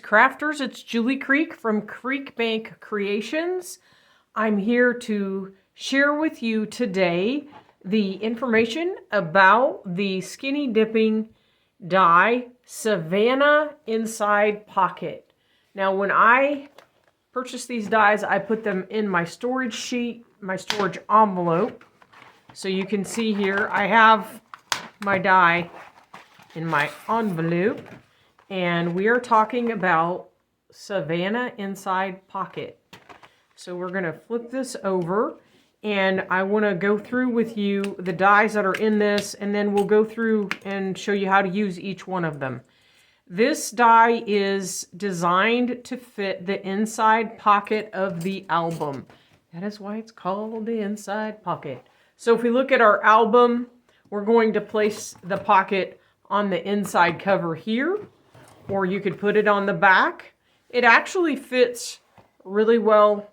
crafters. It's Julie Creek from Creek Bank Creations. I'm here to share with you today the information about the skinny dipping die Savannah Inside Pocket. Now when I purchased these dies, I put them in my storage sheet, my storage envelope. So you can see here I have my die in my envelope. And we are talking about Savannah Inside Pocket. So we're going to flip this over, and I want to go through with you the dies that are in this, and then we'll go through and show you how to use each one of them. This die is designed to fit the inside pocket of the album. That is why it's called the inside pocket. So if we look at our album, we're going to place the pocket on the inside cover here, or you could put it on the back. It actually fits really well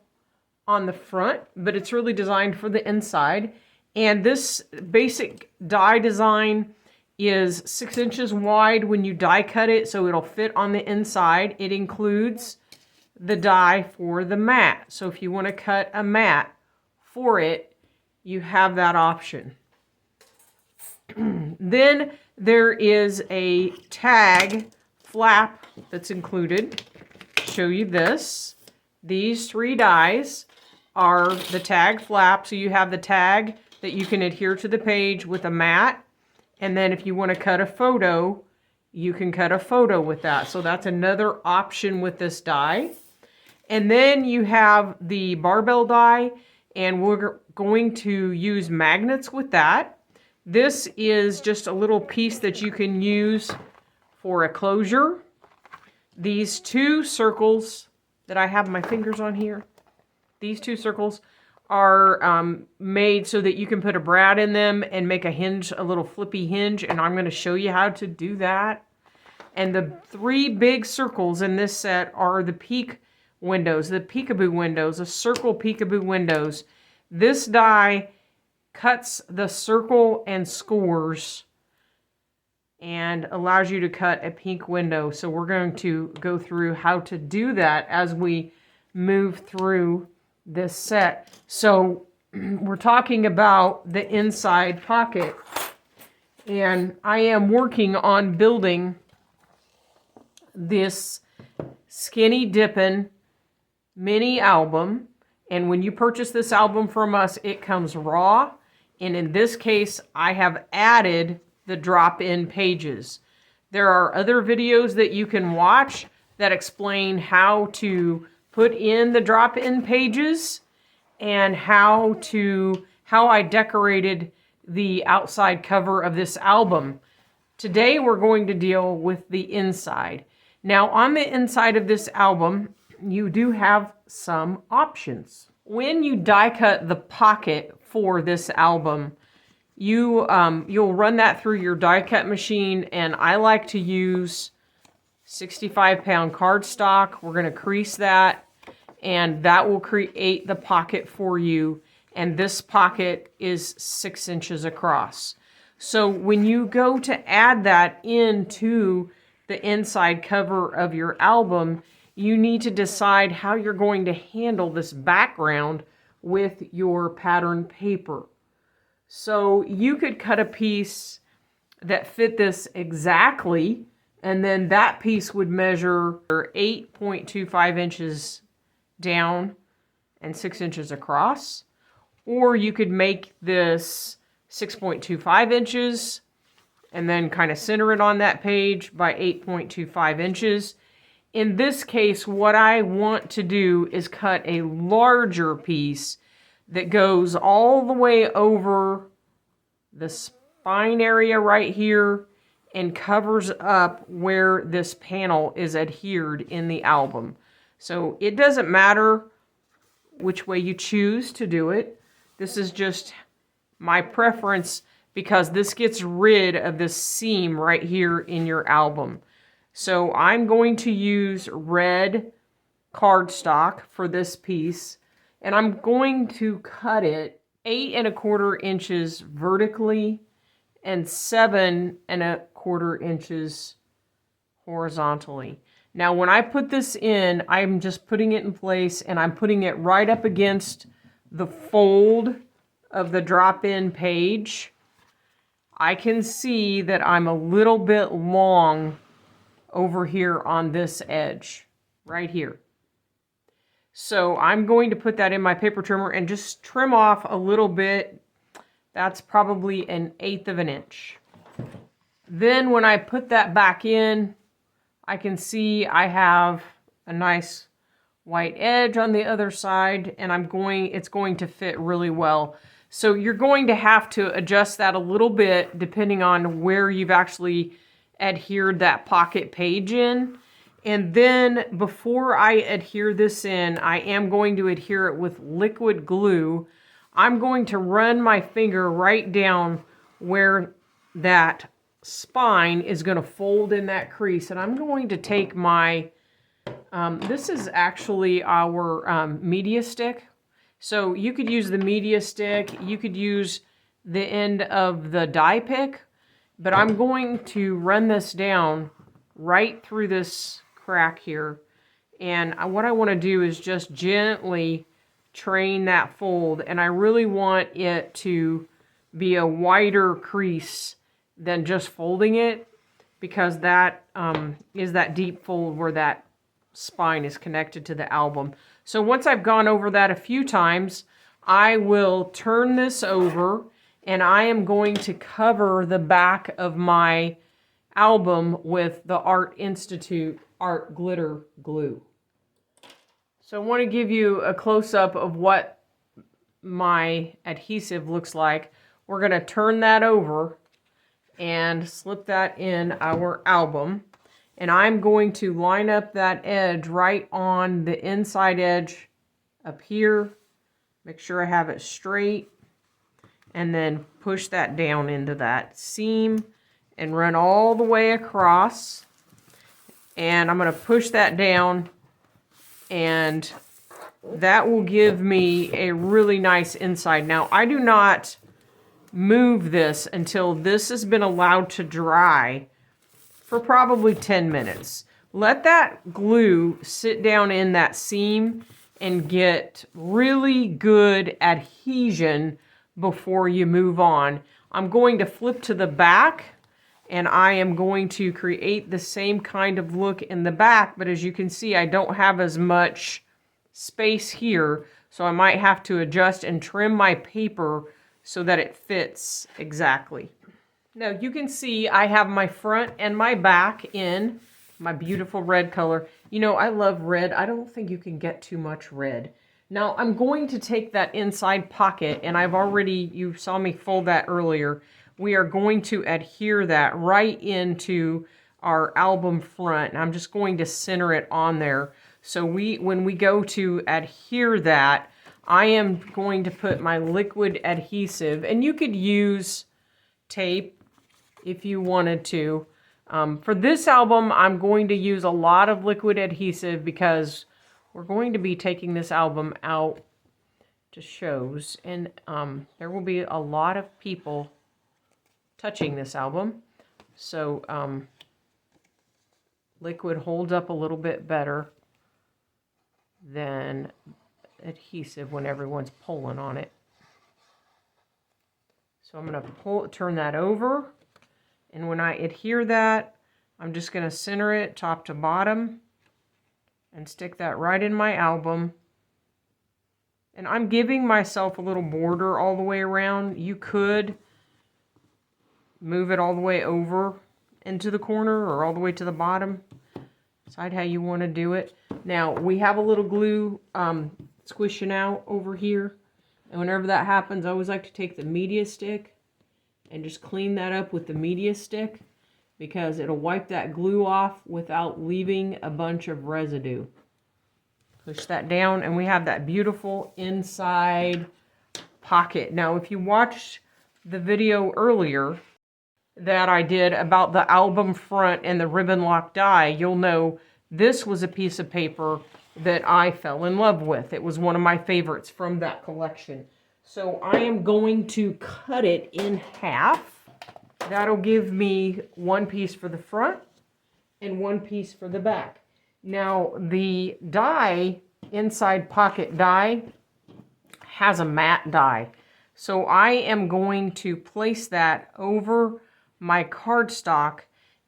on the front, but it's really designed for the inside. And this basic die design is 6 inches wide when you die cut it, so it'll fit on the inside. It includes the die for the mat. So if you want to cut a mat for it, you have that option. Then there is a tag flap that's included. Show you this. These 3 dies are the tag flap, so you have the tag that you can adhere to the page with a mat, and then if you want to cut a photo, you can cut a photo with that. So that's another option with this die. And then you have the barbell die, and we're going to use magnets with that. This is just a little piece that you can use for a closure. These 2 circles that I have my fingers on here, these 2 circles are made so that you can put a brad in them and make a hinge, a little flippy hinge, and I'm going to show you how to do that. And the 3 big circles in this set are the peek windows, the peekaboo windows, the circle peekaboo windows. This die cuts the circle and scores and allows you to cut a pink window. So we're going to go through how to do that as we move through this set. So we're talking about the inside pocket, and I am working on building this Skinny Dippin' mini album. And when you purchase this album from us, it comes raw. And in this case, I have added the drop-in pages. There are other videos that you can watch that explain how to put in the drop-in pages and how I decorated the outside cover of this album. Today we're going to deal with the inside. Now on the inside of this album, you do have some options. When you die cut the pocket for this album, you'll run that through your die cut machine, and I like to use 65-pound cardstock. We're going to crease that, and that will create the pocket for you. And this pocket is 6 inches across. So when you go to add that into the inside cover of your album, you need to decide how you're going to handle this background with your pattern paper. So you could cut a piece that fit this exactly, and then that piece would measure 8.25 inches down and 6 inches across. Or you could make this 6.25 inches and then kind of center it on that page by 8.25 inches. In this case, what I want to do is cut a larger piece that goes all the way over the spine area right here and covers up where this panel is adhered in the album. So it doesn't matter which way you choose to do it. This is just my preference because this gets rid of this seam right here in your album. So I'm going to use red cardstock for this piece, and I'm going to cut it 8 1/4 inches vertically and 7 1/4 inches horizontally. Now when I put this in, I'm just putting it in place and I'm putting it right up against the fold of the drop-in page. I can see that I'm a little bit long over here on this edge, right here. So I'm going to put that in my paper trimmer and just trim off a little bit. That's probably 1/8 of an inch. Then when I put that back in, I can see I have a nice white edge on the other side, and it's going to fit really well. So you're going to have to adjust that a little bit depending on where you've actually adhered that pocket page in. And then before I adhere this in, I am going to adhere it with liquid glue. I'm going to run my finger right down where that spine is going to fold in that crease, and I'm going to take my this is actually our media stick, so you could use the media stick, you could use the end of the die pick, but I'm going to run this down right through this crack here, and what I want to do is just gently train that fold, and I really want it to be a wider crease than just folding it, because that is that deep fold where that spine is connected to the album. So once I've gone over that a few times, I will turn this over and I am going to cover the back of my album with the Art Institute Art Glitter Glue. So I want to give you a close-up of what my adhesive looks like. We're going to turn that over and slip that in our album. And I'm going to line up that edge right on the inside edge up here. Make sure I have it straight. And then push that down into that seam and run all the way across. And I'm going to push that down, and that will give me a really nice inside. Now, I do not move this until this has been allowed to dry for probably 10 minutes. Let that glue sit down in that seam and get really good adhesion before you move on. I'm going to flip to the back, and I am going to create the same kind of look in the back, but as you can see, I don't have as much space here, so I might have to adjust and trim my paper so that it fits exactly. Now you can see I have my front and my back in my beautiful red color. You know, I love red. I don't think you can get too much red. Now I'm going to take that inside pocket, and you saw me fold that earlier. We are going to adhere that right into our album front, and I'm just going to center it on there. So when we go to adhere that, I am going to put my liquid adhesive, and you could use tape if you wanted to. For this album, I'm going to use a lot of liquid adhesive because we're going to be taking this album out to shows, and there will be a lot of people touching this album. So liquid holds up a little bit better than adhesive when everyone's pulling on it. So I'm going to turn that over, and when I adhere that, I'm just going to center it top to bottom and stick that right in my album. And I'm giving myself a little border all the way around. You could move it all the way over into the corner or all the way to the bottom. Decide how you want to do it. Now, we have a little glue squishing out over here. And whenever that happens, I always like to take the media stick and just clean that up with the media stick, because it'll wipe that glue off without leaving a bunch of residue. Push that down, and we have that beautiful inside pocket. Now, if you watched the video earlier that I did about the album front and the ribbon lock die, you'll know this was a piece of paper that I fell in love with. It was one of my favorites from that collection. So I am going to cut it in half. That'll give me one piece for the front and one piece for the back. Now the die, inside pocket die, has a matte die. So I am going to place that over my cardstock,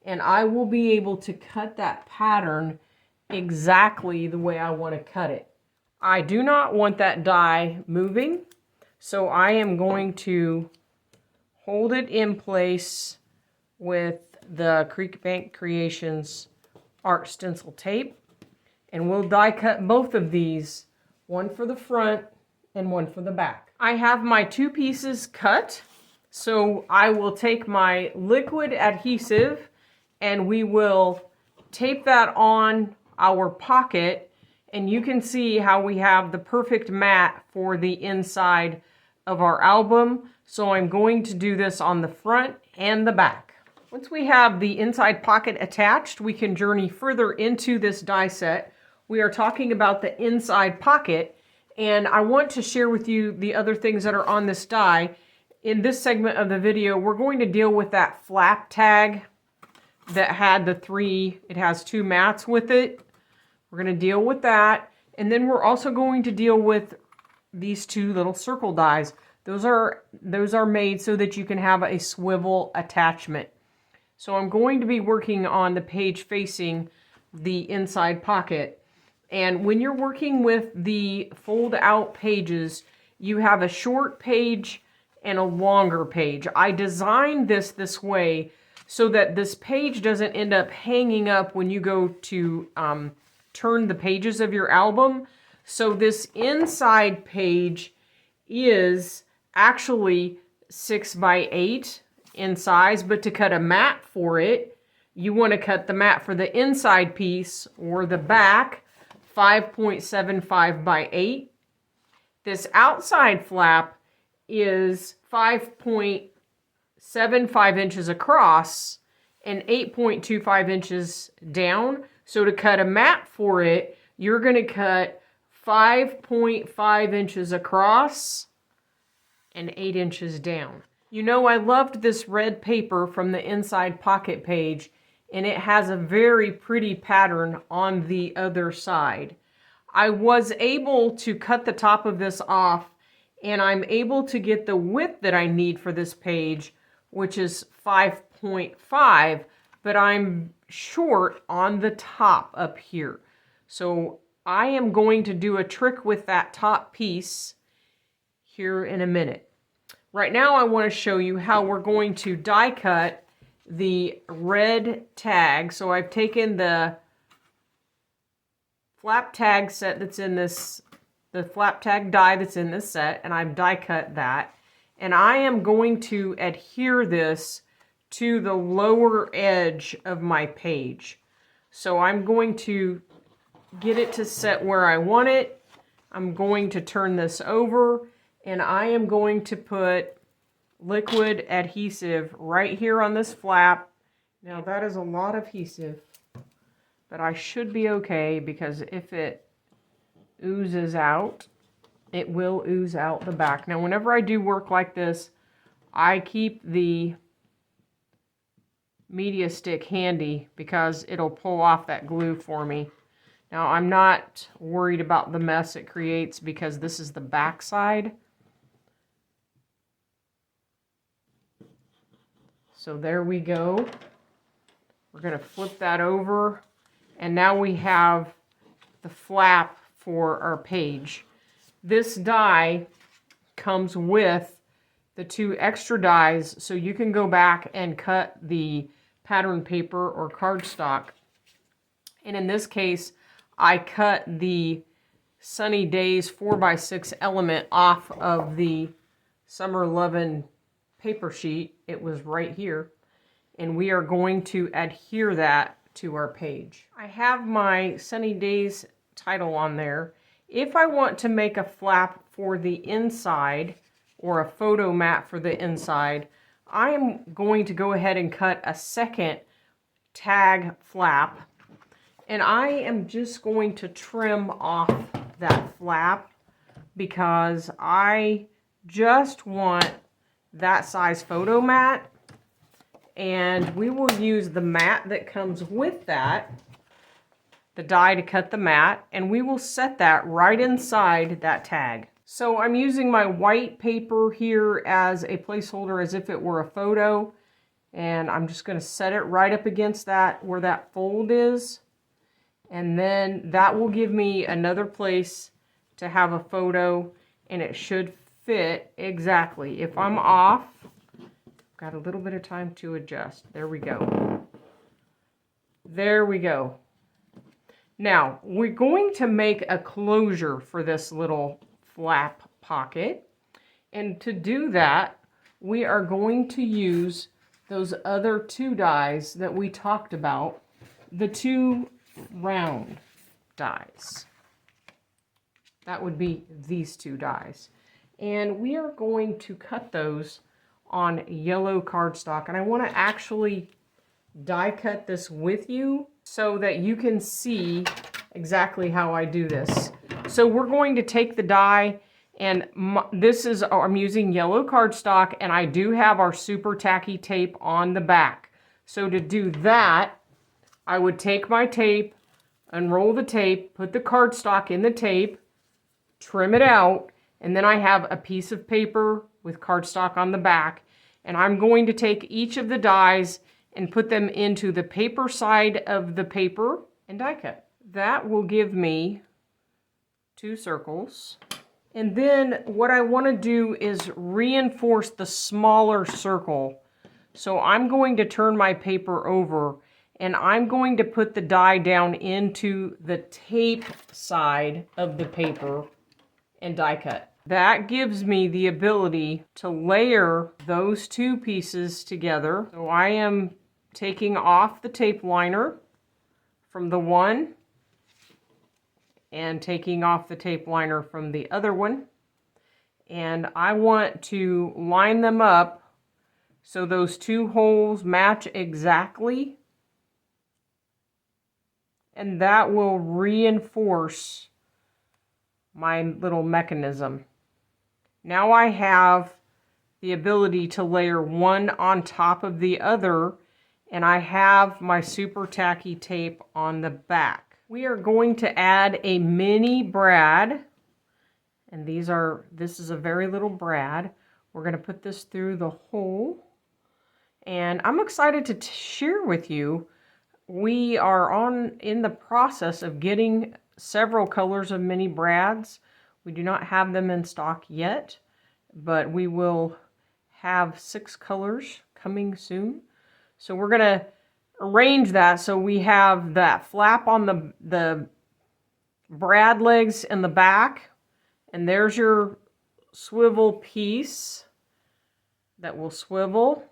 and I will be able to cut that pattern exactly the way I want to cut it. I do not want that die moving, so I am going to hold it in place with the Creek Bank Creations art stencil tape, and we'll die cut both of these, one for the front and one for the back. I have my two pieces cut, so I will take my liquid adhesive and we will tape that on our pocket, and you can see how we have the perfect mat for the inside of our album. So I'm going to do this on the front and the back. Once we have the inside pocket attached, we can journey further into this die set. We are talking about the inside pocket, and I want to share with you the other things that are on this die. In this segment of the video, we're going to deal with that flap tag that had it has two mats with it. We're going to deal with that, and then we're also going to deal with these two little circle dies. Those are made so that you can have a swivel attachment. So I'm going to be working on the page facing the inside pocket. And when you're working with the fold out pages, you have a short page and a longer page. I designed this way so that this page doesn't end up hanging up when you go to turn the pages of your album. So this inside page is actually 6 by 8 in size, but to cut a mat for it, you want to cut the mat for the inside piece or the back 5.75 by 8. This outside flap is 5.75 inches across and 8.25 inches down. So to cut a mat for it, you're going to cut 5.5 inches across and 8 inches down. You know, I loved this red paper from the inside pocket page, and it has a very pretty pattern on the other side. I was able to cut the top of this off, and I'm able to get the width that I need for this page, which is 5.5, but I'm short on the top up here. So I am going to do a trick with that top piece here in a minute. Right now I want to show you how we're going to die cut the red tag. So I've taken the flap tag set that's in this, the flap tag die that's in this set, and I've die cut that. And I am going to adhere this to the lower edge of my page. So I'm going to get it to set where I want it. I'm going to turn this over, and I am going to put liquid adhesive right here on this flap. Now that is a lot of adhesive, but I should be okay, because if it oozes out, it will ooze out the back. Now whenever I do work like this, I keep the media stick handy because it'll pull off that glue for me. Now I'm not worried about the mess it creates because this is the back side. So there we go. We're going to flip that over, and now we have the flap for our page. This die comes with the two extra dies, so you can go back and cut the pattern paper or cardstock. And in this case, I cut the Sunny Days 4x6 element off of the Summer Lovin paper sheet. It was right here, and we are going to adhere that to our page. I have my Sunny Days title on there. If I want to make a flap for the inside or a photo mat for the inside, I am going to go ahead and cut a second tag flap, and I am just going to trim off that flap because I just want that size photo mat, and we will use the mat that comes with that the die to cut the mat, and we will set that right inside that tag. So I'm using my white paper here as a placeholder as if it were a photo, and I'm just going to set it right up against that where that fold is, and then that will give me another place to have a photo, and it should fit exactly. If I'm off, got a little bit of time to adjust. There we go. There we go. Now, we're going to make a closure for this little flap pocket. And to do that, we are going to use those other two dies that we talked about, the two round dies. That would be these two dies. And we are going to cut those on yellow cardstock. And I want to actually die cut this with you so that you can see exactly how I do this. So we're going to take the die, and I'm using yellow cardstock, and I do have our super tacky tape on the back. So to do that, I would take my tape, unroll the tape, put the cardstock in the tape, trim it out, and then I have a piece of paper with cardstock on the back, and I'm going to take each of the dies and put them into the paper side of the paper and die cut. That will give me 2 circles. And then what I want to do is reinforce the smaller circle. So I'm going to turn my paper over, and I'm going to put the die down into the tape side of the paper and die cut. That gives me the ability to layer those two pieces together. So I am taking off the tape liner from the one and taking off the tape liner from the other one. And I want to line them up so those two holes match exactly. And that will reinforce my little mechanism. Now I have the ability to layer one on top of the other, and I have my super tacky tape on the back. We are going to add a mini brad, and this is a very little brad. We're going to put this through the hole, and I'm excited to share with you, we are in the process of getting several colors of mini brads. We do not have them in stock yet, but we will have 6 colors coming soon. So we're going to arrange that so we have that flap on the brad legs in the back, and there's your swivel piece that will swivel.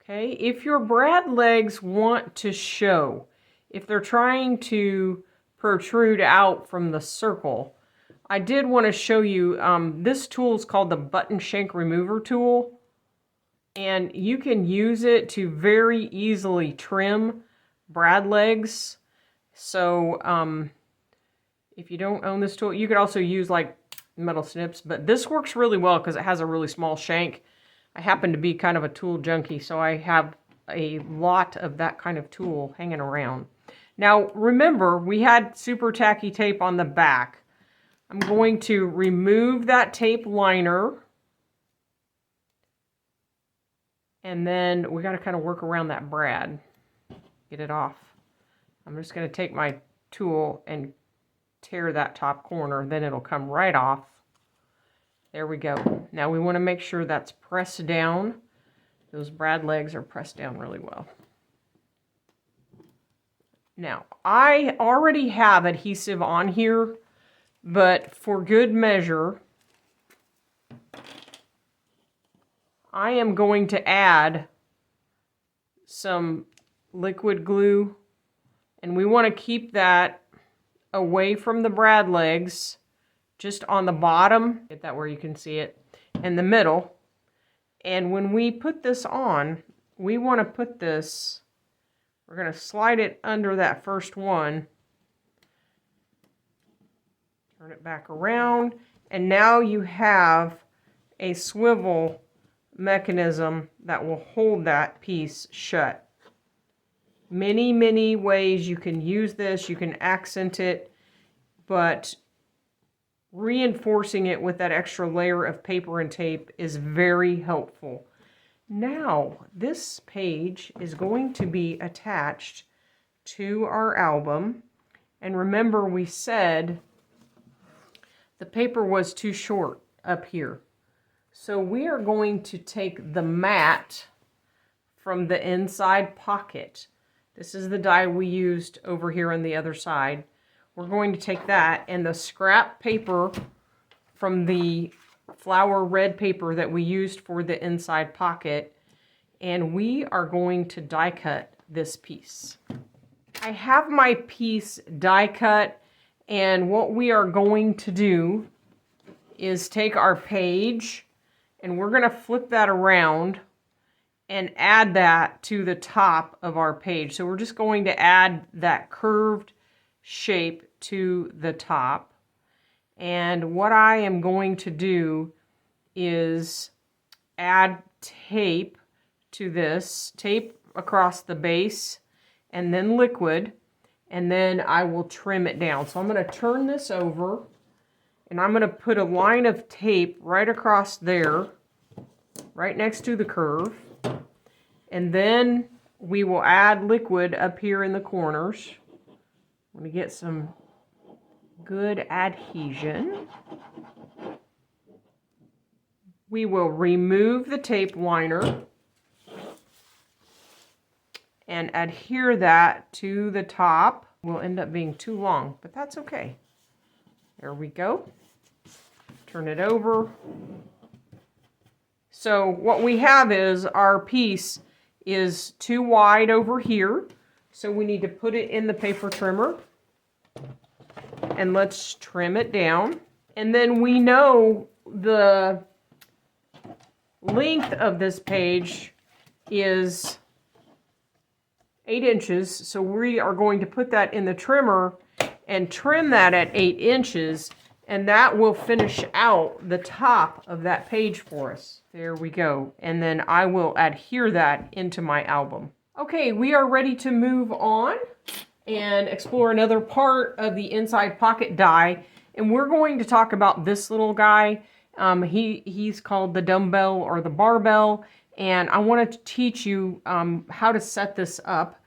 Okay, if your brad legs want to show, if they're trying to protrude out from the circle, I did want to show you, this tool is called the button shank remover tool, and you can use it to very easily trim brad legs. So if you don't own this tool, you could also use like metal snips, but this works really well because it has a really small shank. I happen to be kind of a tool junkie, so I have a lot of that kind of tool hanging around. Now remember, we had super tacky tape on the back. I'm going to remove that tape liner, and then we got to kind of work around that brad, get it off. I'm just going to take my tool and tear that top corner, then it'll come right off. There we go. Now we want to make sure that's pressed down. Those brad legs are pressed down really well. Now, I already have adhesive on here, but for good measure, I am going to add some liquid glue, and we want to keep that away from the brad legs, just on the bottom, get that where you can see it, in the middle. And when we put this on, we want to put this, we're going to slide it under that first one, turn it back around, and now you have a swivel mechanism that will hold that piece shut. Many, many ways you can use this. You can accent it, but reinforcing it with that extra layer of paper and tape is very helpful. Now, this page is going to be attached to our album. And remember, we said the paper was too short up here. So we are going to take the mat from the inside pocket. This is the die we used over here on the other side. We're going to take that and the scrap paper from the flower red paper that we used for the inside pocket, and we are going to die cut this piece. I have my piece die cut, and what we are going to do is take our page and we're going to flip that around and add that to the top of our page. So we're just going to add that curved shape to the top. And what I am going to do is add tape to this, tape across the base, and then liquid, and then I will trim it down. So I'm going to turn this over, and I'm going to put a line of tape right across there, right next to the curve, and then we will add liquid up here in the corners. I'm going to get some good adhesion. We will remove the tape liner and adhere that to the top. Will end up being too long, but that's okay. There we go. Turn it over. So what we have is our piece is too wide over here, so we need to put it in the paper trimmer. And let's trim it down. And then we know the length of this page is 8 inches, so we are going to put that in the trimmer and trim that at 8 inches, and that will finish out the top of that page for us. There we go. And then I will adhere that into my album. Okay, we are ready to move on and explore another part of the inside pocket die, and we're going to talk about this little guy. He's called the dumbbell or the barbell, and I wanted to teach you how to set this up.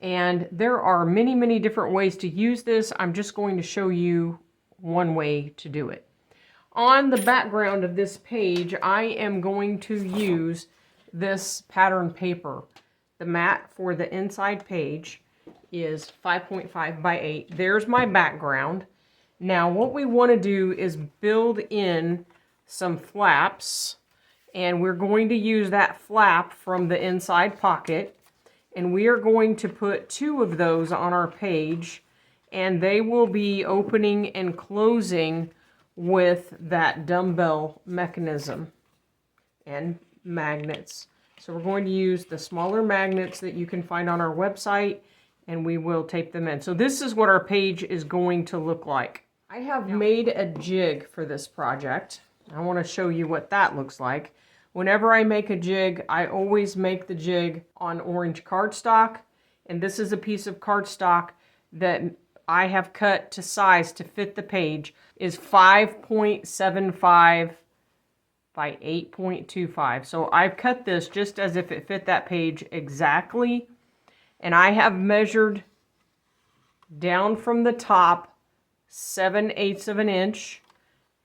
And there are many, many different ways to use this. I'm just going to show you one way to do it. On the background of this page, I am going to use this pattern paper. The mat for the inside page is 5.5 by 8. There's my background. Now what we want to do is build in some flaps, and we're going to use that flap from the inside pocket, and we are going to put 2 of those on our page, and they will be opening and closing with that dumbbell mechanism and magnets. So we're going to use the smaller magnets that you can find on our website, and we will tape them in. So this is what our page is going to look like. I have made a jig for this project. I want to show you what that looks like. Whenever I make a jig, I always make the jig on orange cardstock, and this is a piece of cardstock that I have cut to size to fit the page, is 5.75 by 8.25. So I've cut this just as if it fit that page exactly, and I have measured down from the top 7/8 of an inch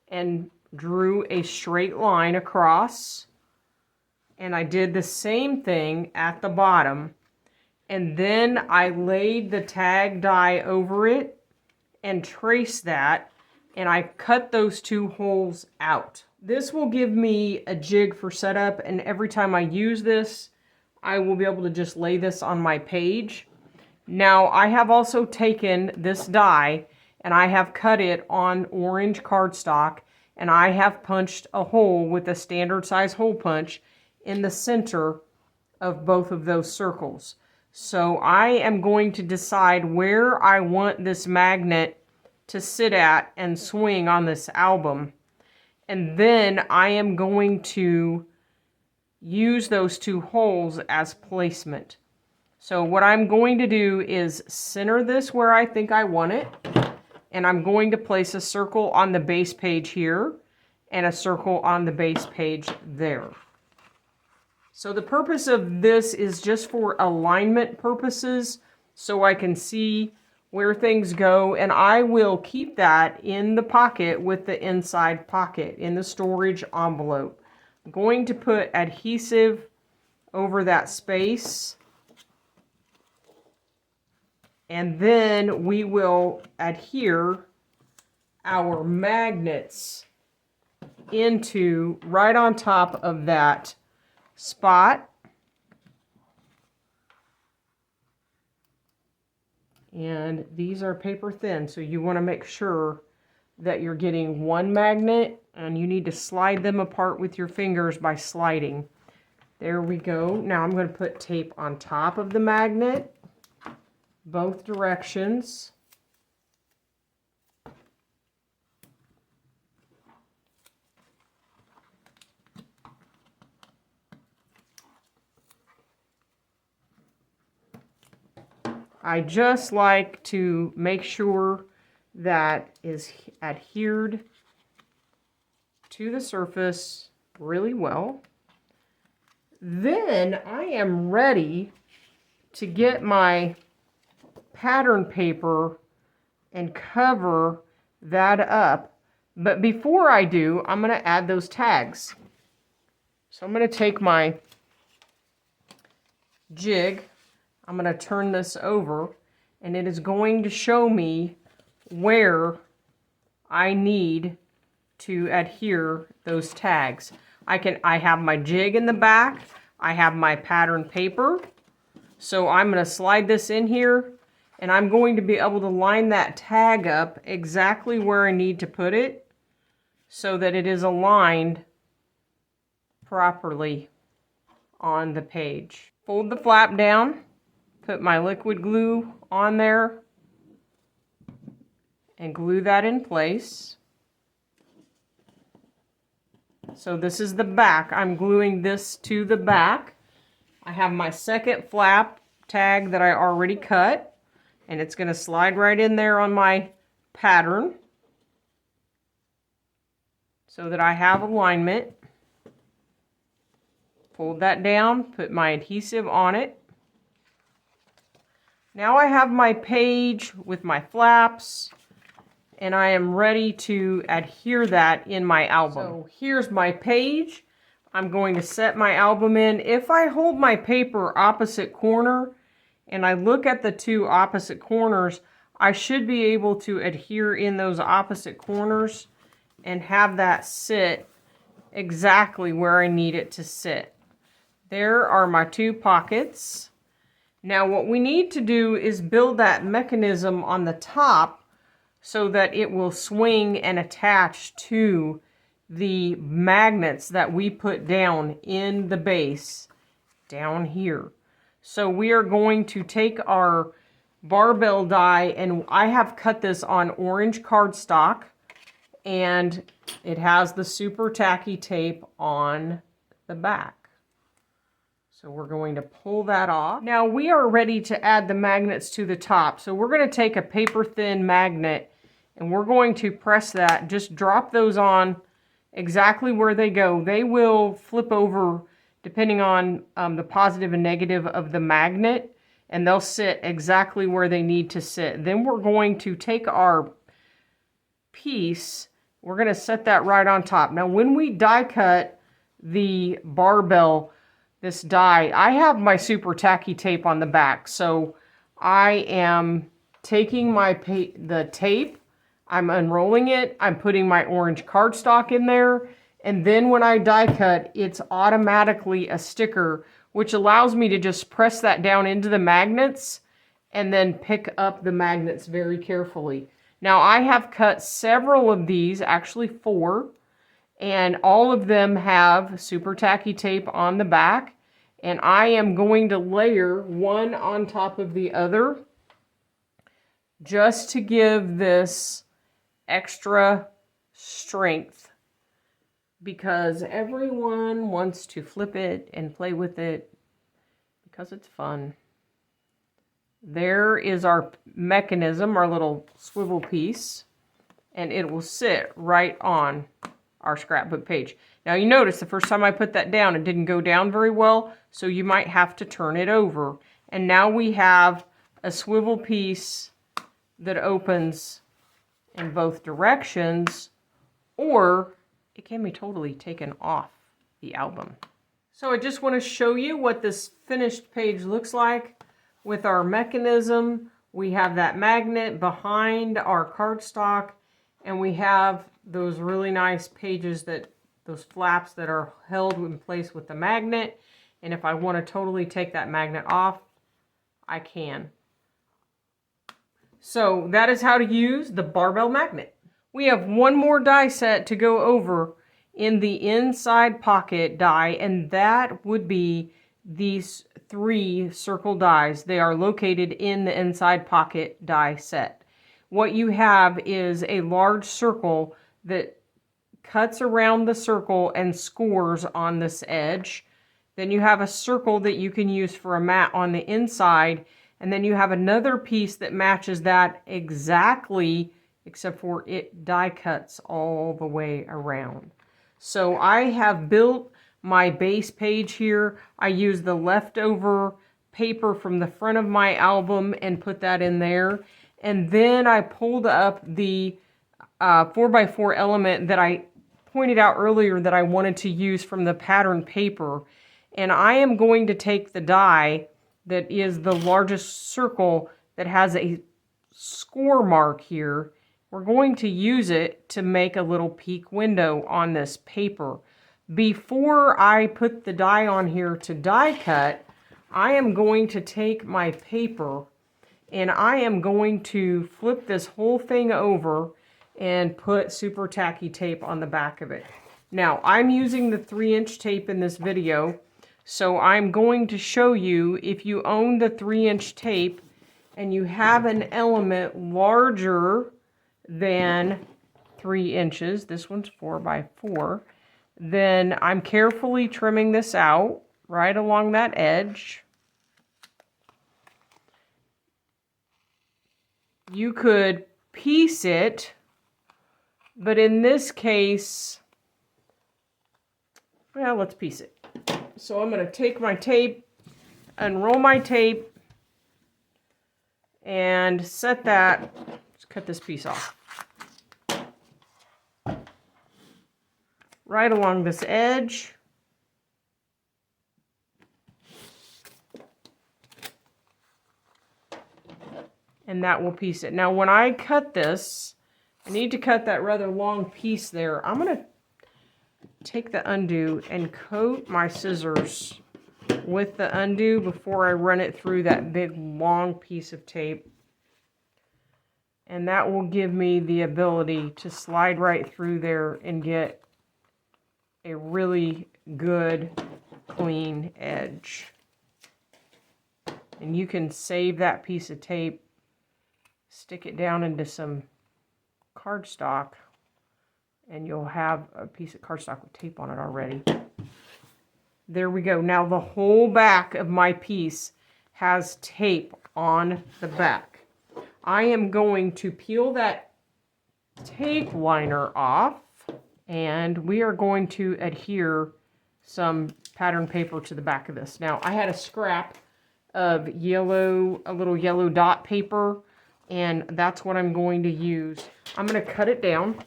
and drew a straight line across, and I did the same thing at the bottom, and then I laid the tag die over it and traced that, and I cut those 2 holes out. This will give me a jig for setup, and every time I use this, I will be able to just lay this on my page. Now I have also taken this die and I have cut it on orange cardstock, and I have punched a hole with a standard size hole punch in the center of both of those circles. So I am going to decide where I want this magnet to sit at and swing on this album. And then I am going to use those 2 holes as placement. So what I'm going to do is center this where I think I want it. And I'm going to place a circle on the base page here and a circle on the base page there. So the purpose of this is just for alignment purposes, so I can see where things go, and I will keep that in the pocket with the inside pocket in the storage envelope. I'm going to put adhesive over that space, and then we will adhere our magnets into right on top of that spot. And these are paper thin, so you want to make sure that you're getting one magnet, and you need to slide them apart with your fingers by sliding. There we go. Now I'm going to put tape on top of the magnet, both directions. I just like to make sure that is adhered to the surface really well. Then I am ready to get my pattern paper and cover that up. But before I do, I'm going to add those tags. So I'm going to take my jig, I'm going to turn this over, and it is going to show me where I need to adhere those tags. I have my jig in the back, I have my pattern paper, so I'm going to slide this in here, and I'm going to be able to line that tag up exactly where I need to put it so that it is aligned properly on the page. Fold the flap down, put my liquid glue on there, and glue that in place. So this is the back. I'm gluing this to the back. I have my second flap tag that I already cut, and it's going to slide right in there on my pattern so that I have alignment. Fold that down, put my adhesive on it. Now I have my page with my flaps, and I am ready to adhere that in my album. So here's my page. I'm going to set my album in. If I hold my paper opposite corner and I look at the two opposite corners, I should be able to adhere in those opposite corners and have that sit exactly where I need it to sit. There are my two pockets. Now what we need to do is build that mechanism on the top so that it will swing and attach to the magnets that we put down in the base down here. So we are going to take our barbell die, and I have cut this on orange cardstock, and it has the super tacky tape on the back. So we're going to pull that off. Now we are ready to add the magnets to the top. So we're going to take a paper thin magnet and we're going to press that. Just drop those on exactly where they go. They will flip over depending on the positive and negative of the magnet, and they'll sit exactly where they need to sit. Then we're going to take our piece, we're going to set that right on top. Now when we die cut the barbell, this die, I have my super tacky tape on the back, so I am taking the tape, I'm unrolling it, I'm putting my orange cardstock in there, and then when I die cut, it's automatically a sticker, which allows me to just press that down into the magnets and then pick up the magnets very carefully. Now I have cut several of these, actually 4, and all of them have super tacky tape on the back, and I am going to layer one on top of the other just to give this extra strength, because everyone wants to flip it and play with it because it's fun. There is our mechanism, our little swivel piece, and it will sit right on our scrapbook page. Now you notice the first time I put that down, it didn't go down very well, so you might have to turn it over. And now we have a swivel piece that opens in both directions, or it can be totally taken off the album. So I just want to show you what this finished page looks like with our mechanism. We have that magnet behind our cardstock, and we have those really nice pages, that those flaps that are held in place with the magnet. And if I want to totally take that magnet off, I can. So that is how to use the barbell magnet. We have one more die set to go over in the inside pocket die, and that would be these 3 circle dies. They are located in the inside pocket die set. What you have is a large circle that cuts around the circle and scores on this edge. Then you have a circle that you can use for a mat on the inside, and then you have another piece that matches that exactly, except for it die cuts all the way around. So I have built my base page here. I used the leftover paper from the front of my album and put that in there. And then I pulled up the 4x4 element that I pointed out earlier that I wanted to use from the pattern paper. And I am going to take the die that is the largest circle that has a score mark here. We're going to use it to make a little peek window on this paper. Before I put the die on here to die cut, I am going to take my paper and I am going to flip this whole thing over and put super tacky tape on the back of it. Now, I'm using the 3-inch tape in this video, so I'm going to show you, if you own the 3-inch tape and you have an element larger than 3 inches, this one's 4x4, then I'm carefully trimming this out right along that edge. You could piece it, but in this case, well, let's piece it. So I'm going to take my tape, unroll my tape, and set that. Let's cut this piece off. Right along this edge. And that will piece it. Now when I cut this, I need to cut that rather long piece there. I'm going to take the Undu and coat my scissors with the Undu before I run it through that big long piece of tape. And that will give me the ability to slide right through there and get a really good clean edge. And you can save that piece of tape, stick it down into some cardstock, and you'll have a piece of cardstock with tape on it already. There we go. Now the whole back of my piece has tape on the back. I am going to peel that tape liner off, and we are going to adhere some pattern paper to the back of this. Now I had a scrap of yellow, a little yellow dot paper, and that's what I'm going to use. I'm going to cut it down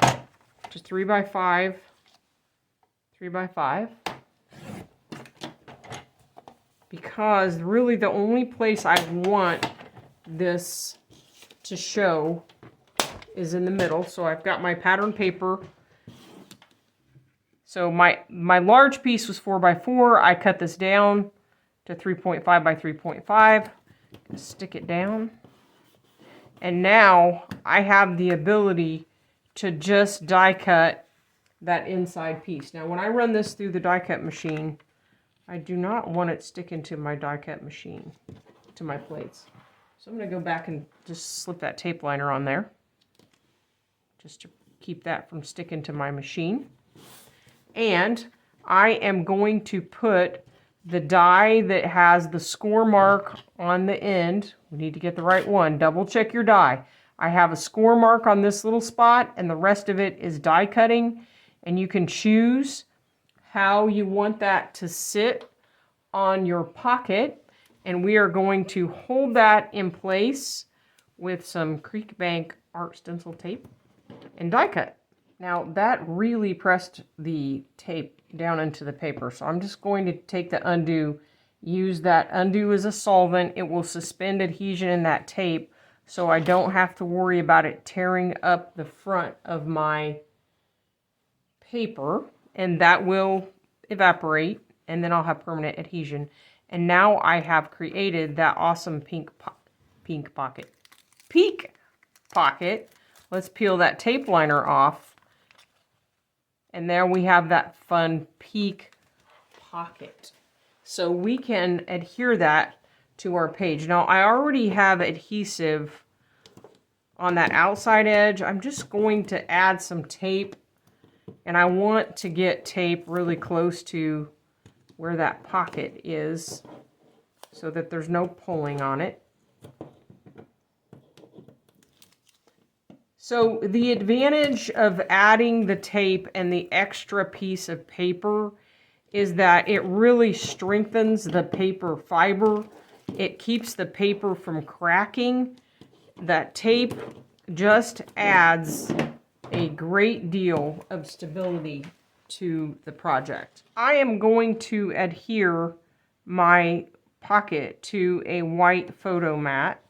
to 3x5, 3x5, because really the only place I want this to show is in the middle. So I've got my pattern paper. So my large piece was 4x4. I cut this down to 3.5 by 3.5. Stick it down. And now I have the ability to just die cut that inside piece. Now when I run this through the die cut machine, I do not want it sticking to my die cut machine, to my plates. So I'm going to go back and just slip that tape liner on there, just to keep that from sticking to my machine. And I am going to put the die that has the score mark on the end. We need to get the right one. Double check your die. I have a score mark on this little spot, and the rest of it is die cutting. And you can choose how you want that to sit on your pocket. And we are going to hold that in place with some Creek Bank art stencil tape and die cut. Now that really pressed the tape down into the paper. So I'm just going to take the Undu, use that Undu as a solvent. It will suspend adhesion in that tape, so I don't have to worry about it tearing up the front of my paper, and that will evaporate, and then I'll have permanent adhesion. And now I have created that awesome peak pocket. Let's peel that tape liner off, and there we have that fun peak pocket. So we can adhere that to our page. Now I already have adhesive on that outside edge. I'm just going to add some tape, and I want to get tape really close to where that pocket is so that there's no pulling on it. So the advantage of adding the tape and the extra piece of paper is that it really strengthens the paper fiber. It keeps the paper from cracking. That tape just adds a great deal of stability to the project. I am going to adhere my pocket to a white photo mat.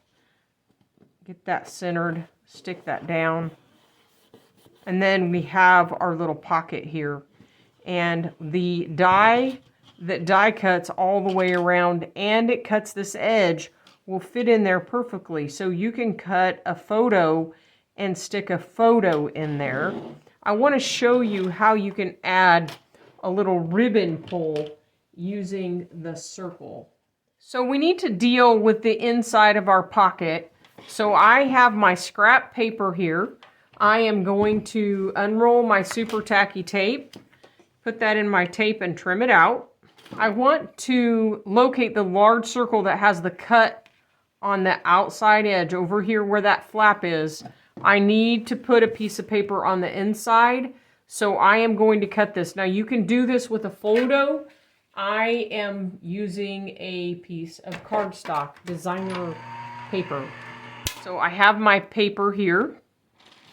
Get that centered, stick that down. And then we have our little pocket here. And the die that die cuts all the way around and it cuts this edge will fit in there perfectly. So you can cut a photo and stick a photo in there. I want to show you how you can add a little ribbon pull using the circle. So we need to deal with the inside of our pocket. So I have my scrap paper here. I am going to unroll my super tacky tape, put that in my tape and trim it out. I want to locate the large circle that has the cut on the outside edge over here where that flap is. I need to put a piece of paper on the inside, so I am going to cut this. Now you can do this with a photo. I am using a piece of cardstock designer paper. So I have my paper here,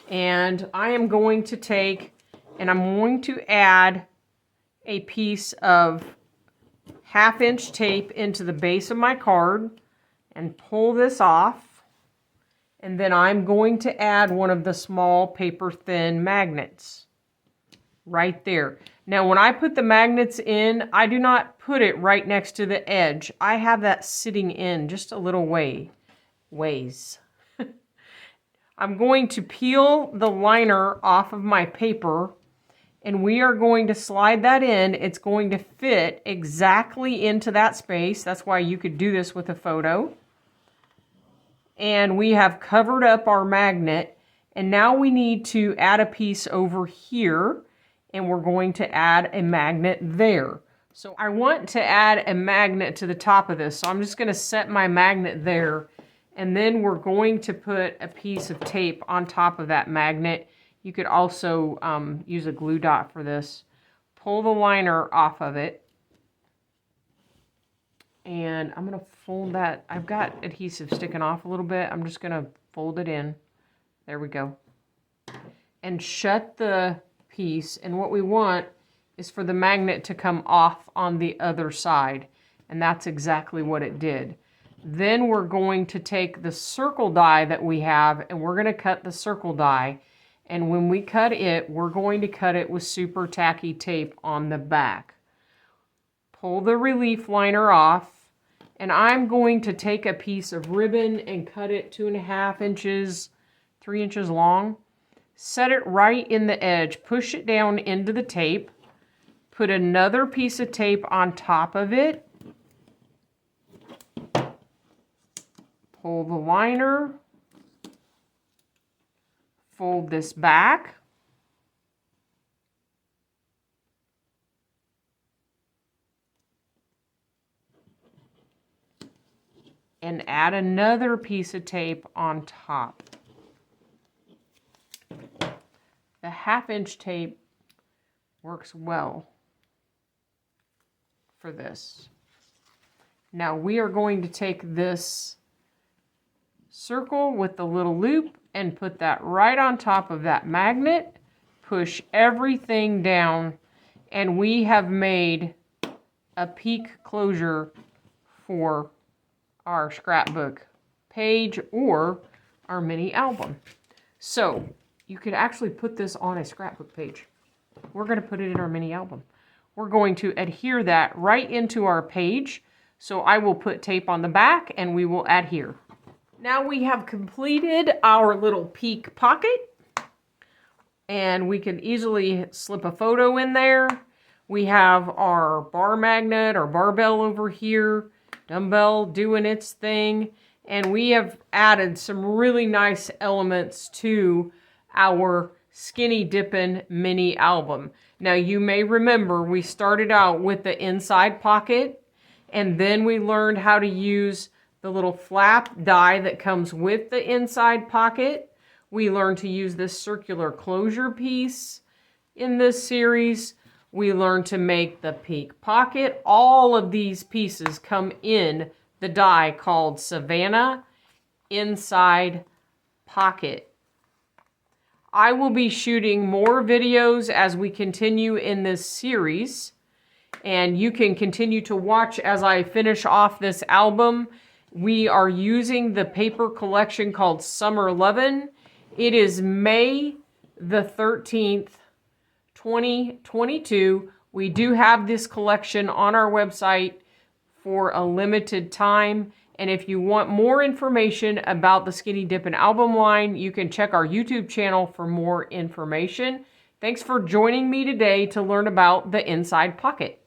and I am going to take and I'm going to add a piece of 1/2 inch tape into the base of my card and pull this off. And then I'm going to add one of the small paper thin magnets right there. Now when I put the magnets in, I do not put it right next to the edge. I have that sitting in just a little ways. I'm going to peel the liner off of my paper, and we are going to slide that in. It's going to fit exactly into that space. That's why you could do this with a photo. And we have covered up our magnet, and now we need to add a piece over here, and we're going to add a magnet there. So I want to add a magnet to the top of this, so I'm just going to set my magnet there, and then we're going to put a piece of tape on top of that magnet. You could also use a glue dot for this. Pull the liner off of it. And I'm going to fold that. I've got adhesive sticking off a little bit. I'm just going to fold it in. There we go. And shut the piece. And what we want is for the magnet to come off on the other side. And that's exactly what it did. Then we're going to take the circle die that we have, and we're going to cut the circle die. And when we cut it, we're going to cut it with super tacky tape on the back. Pull the relief liner off, and I'm going to take a piece of ribbon and cut it 2.5 inches, 3 inches long. Set it right in the edge, push it down into the tape, put another piece of tape on top of it, pull the liner, fold this back, and add another piece of tape on top. The 1/2" tape works well for this. Now we are going to take this circle with the little loop and put that right on top of that magnet, push everything down, and we have made a peak closure for our scrapbook page or our mini album. So you could actually put this on a scrapbook page. We're going to put it in our mini album. We're going to adhere that right into our page. So I will put tape on the back and we will adhere. Now we have completed our little peak pocket, and we can easily slip a photo in there. We have our bar magnet or barbell over here, dumbbell doing its thing, and we have added some really nice elements to our Skinny Dippin' mini album. Now you may remember we started out with the inside pocket, and then we learned how to use the little flap die that comes with the inside pocket. We learned to use this circular closure piece in this series. We learned to make the peak pocket. All of these pieces come in the die called Savannah Inside Pocket. I will be shooting more videos as we continue in this series, and you can continue to watch as I finish off this album. We are using the paper collection called Summer Lovin'. It is May the 13th, 2022. We do have this collection on our website for a limited time. And if you want more information about the Skinny Dippin' album line, you can check our YouTube channel for more information. Thanks for joining me today to learn about the inside pocket.